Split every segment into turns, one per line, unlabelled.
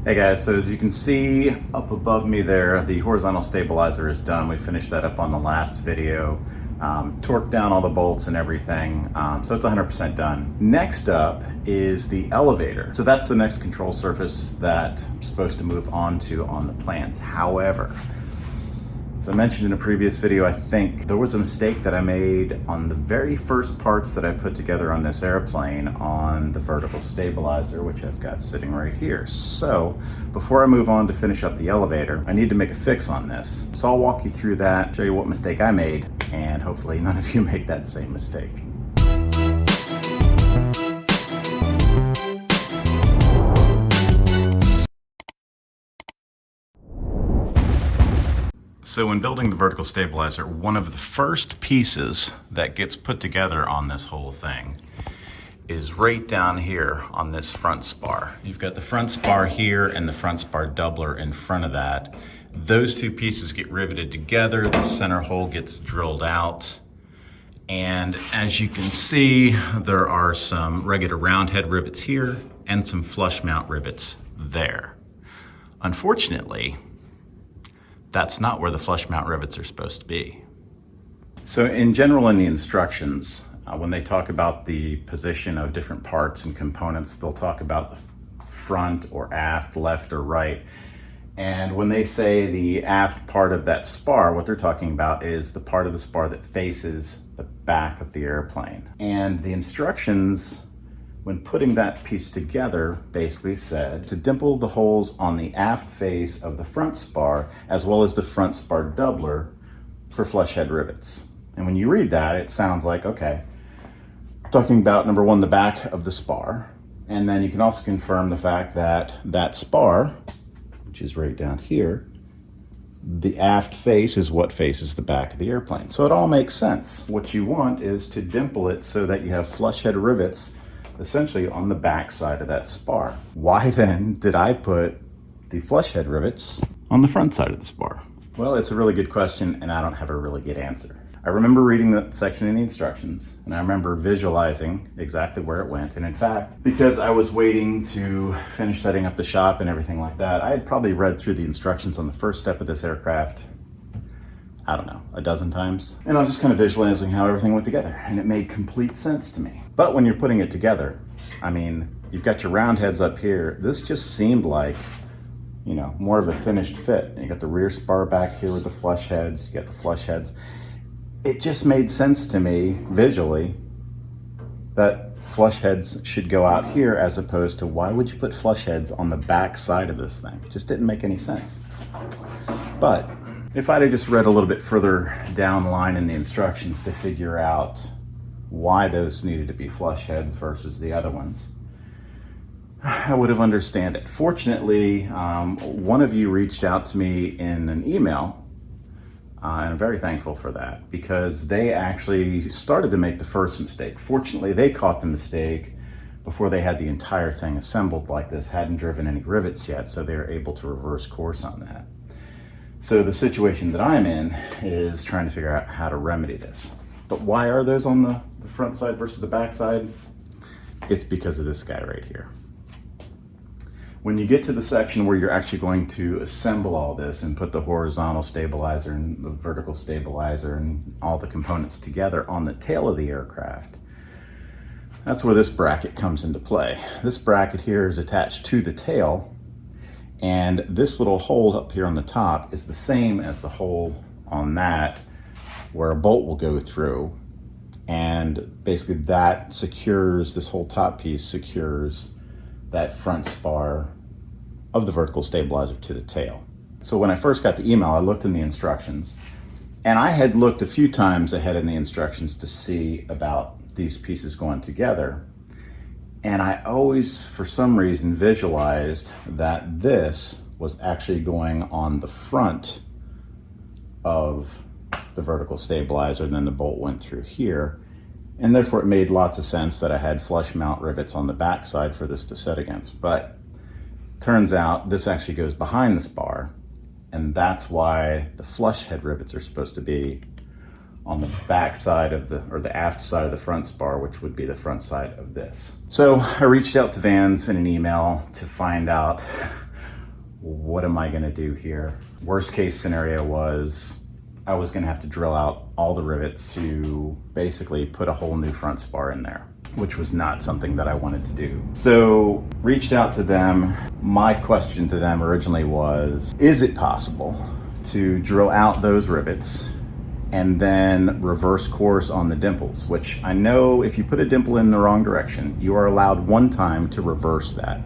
Hey guys, so as you can see up above me there, the horizontal stabilizer is done. We finished that up on the last video. Torqued down all the bolts and everything, so it's 100% done. Next up is the elevator. So that's the next control surface that I'm supposed to move on to on the plans. However, as I mentioned in a previous video, I think there was a mistake that I made on the very first parts that I put together on this airplane on the vertical stabilizer, which I've got sitting right here. So before I move on to finish up the elevator, I need to make a fix on this. So I'll walk you through that, show you what mistake I made, and hopefully none of you make that same mistake. So when building the vertical stabilizer, one of the first pieces that gets put together on this whole thing is right down here on this front spar. You've got the front spar here and the front spar doubler in front of that. Those two pieces get riveted together, the center hole gets drilled out, and as you can see, there are some regular round head rivets here and some flush mount rivets there. Unfortunately, that's not where the flush mount rivets are supposed to be. So in general in the instructions, when they talk about the position of different parts and components, they'll talk about the front or aft, left or right. And when they say the aft part of that spar, what they're talking about is the part of the spar that faces the back of the airplane. And the instructions, when putting that piece together, basically said to dimple the holes on the aft face of the front spar as well as the front spar doubler for flush head rivets. And when you read that, it sounds like, okay, talking about number one, the back of the spar. And then you can also confirm the fact that that spar, which is right down here, the aft face is what faces the back of the airplane. So it all makes sense. What you want is to dimple it so that you have flush head rivets essentially on the back side of that spar. Why then did I put the flush head rivets on the front side of the spar? Well, it's a really good question and I don't have a really good answer. I remember reading that section in the instructions and I remember visualizing exactly where it went. And in fact, because I was waiting to finish setting up the shop and everything like that, I had probably read through the instructions on the first step of this aircraft, I don't know, a dozen times. And I was just kind of visualizing how everything went together and it made complete sense to me. But when you're putting it together, I mean, you've got your round heads up here. This just seemed like, you know, more of a finished fit. You got the rear spar back here with the flush heads, you got the flush heads. It just made sense to me visually that flush heads should go out here as opposed to why would you put flush heads on the back side of this thing? It just didn't make any sense. But if I'd have just read a little bit further down the line in the instructions to figure out why those needed to be flush heads versus the other ones, I would have understood it. Fortunately, one of you reached out to me in an email, and I'm very thankful for that because they actually started to make the first mistake. Fortunately, they caught the mistake before they had the entire thing assembled like this, hadn't driven any rivets yet, so they were able to reverse course on that. So the situation that I'm in is trying to figure out how to remedy this. But why are those on the front side versus the back side? It's because of this guy right here. When you get to the section where you're actually going to assemble all this and put the horizontal stabilizer and the vertical stabilizer and all the components together on the tail of the aircraft, that's where this bracket comes into play. This bracket here is attached to the tail, and this little hole up here on the top is the same as the hole on that where a bolt will go through. And basically that secures, this whole top piece secures that front spar of the vertical stabilizer to the tail. So when I first got the email, I looked in the instructions, and I had looked a few times ahead in the instructions to see about these pieces going together. And I always, for some reason, visualized that this was actually going on the front of the vertical stabilizer, and then the bolt went through here. And therefore it made lots of sense that I had flush mount rivets on the back side for this to set against. But turns out this actually goes behind the spar, and that's why the flush head rivets are supposed to be on the back side of the aft side of the front spar, which would be the front side of this. So I reached out to Vans in an email to find out what am I gonna do here? Worst case scenario was I was gonna have to drill out all the rivets to basically put a whole new front spar in there, which was not something that I wanted to do. So reached out to them. My question to them originally was, is it possible to drill out those rivets and then reverse course on the dimples, which I know if you put a dimple in the wrong direction, you are allowed one time to reverse that.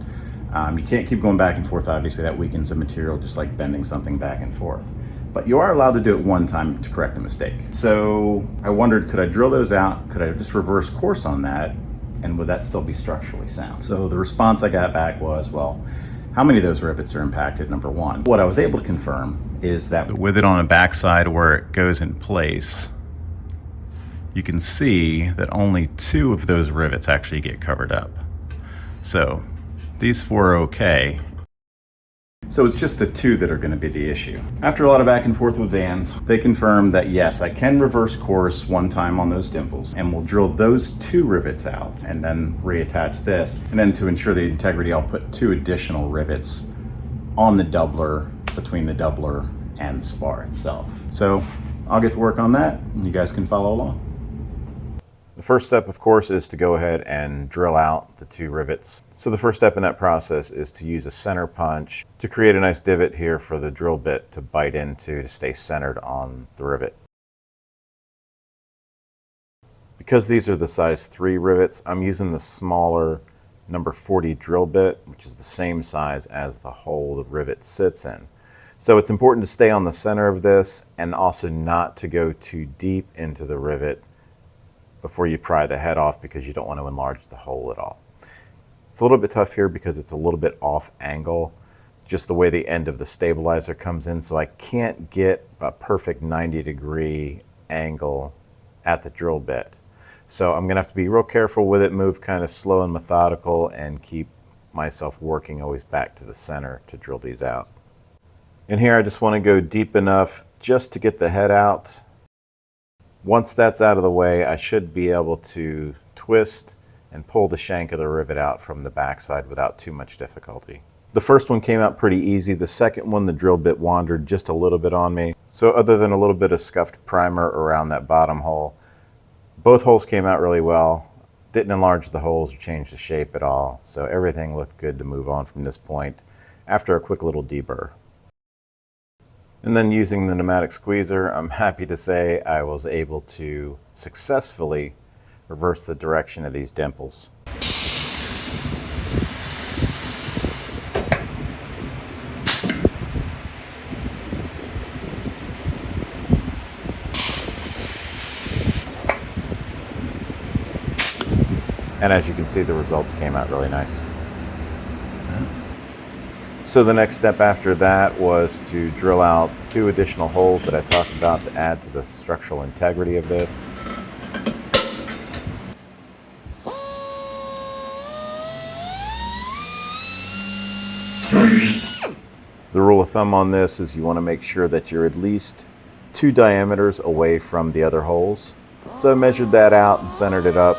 You can't keep going back and forth. Obviously that weakens the material, just like bending something back and forth. But you are allowed to do it one time to correct a mistake. So I wondered, could I drill those out? Could I just reverse course on that? And would that still be structurally sound? So the response I got back was, well, how many of those rivets are impacted, number one? What I was able to confirm is that with it on the backside where it goes in place, you can see that only 2 of those rivets actually get covered up. So these 4 are okay. So it's just the 2 that are going to be the issue. After a lot of back and forth with Vans, they confirmed that yes, I can reverse course one time on those dimples, and we'll drill those 2 rivets out and then reattach this. And then to ensure the integrity, I'll put 2 additional rivets on the doubler, between the doubler and the spar itself. So I'll get to work on that and you guys can follow along. The first step, of course, is to go ahead and drill out the 2 rivets. So the first step in that process is to use a center punch to create a nice divot here for the drill bit to bite into to stay centered on the rivet. Because these are the size 3 rivets, I'm using the smaller number 40 drill bit, which is the same size as the hole the rivet sits in. So it's important to stay on the center of this and also not to go too deep into the rivet before you pry the head off, because you don't want to enlarge the hole at all. It's a little bit tough here because it's a little bit off angle, just the way the end of the stabilizer comes in, so I can't get a perfect 90-degree angle at the drill bit. So I'm gonna have to be real careful with it, move kind of slow and methodical, and keep myself working always back to the center to drill these out. In here I just want to go deep enough just to get the head out. Once that's out of the way, I should be able to twist and pull the shank of the rivet out from the backside without too much difficulty. The first one came out pretty easy. The second one, the drill bit wandered just a little bit on me. So other than a little bit of scuffed primer around that bottom hole, both holes came out really well. Didn't enlarge the holes or change the shape at all. So everything looked good to move on from this point after a quick little deburr. And then using the pneumatic squeezer, I'm happy to say I was able to successfully reverse the direction of these dimples. And as you can see, the results came out really nice. So the next step after that was to drill out 2 additional holes that I talked about to add to the structural integrity of this. The rule of thumb on this is you want to make sure that you're at least 2 diameters away from the other holes. So I measured that out and centered it up.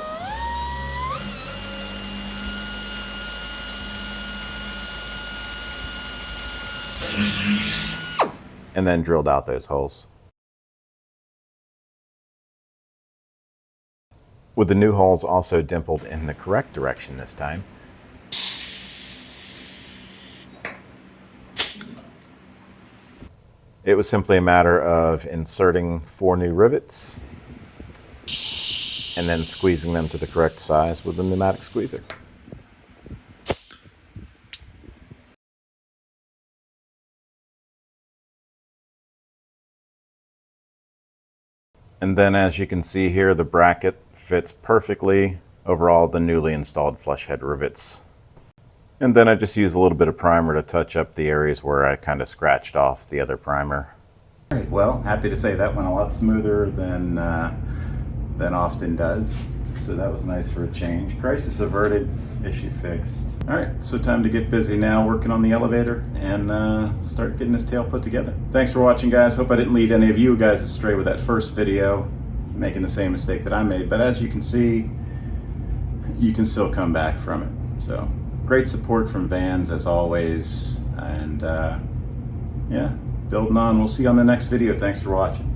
And then drilled out those holes. With the new holes also dimpled in the correct direction this time. It was simply a matter of inserting 4 new rivets and then squeezing them to the correct size with the pneumatic squeezer. And then as you can see here, the bracket fits perfectly over all the newly installed flush head rivets. And then I just used a little bit of primer to touch up the areas where I kind of scratched off the other primer. All right, well, happy to say that went a lot smoother than often does. So that was nice for a change. Crisis averted, issue fixed. All right, so time to get busy now working on the elevator and start getting this tail put together. Thanks for watching, guys. Hope I didn't lead any of you guys astray with that first video, making the same mistake that I made. But as you can see, you can still come back from it. So great support from Vans as always, and yeah, building on. We'll see you on the next video. Thanks for watching.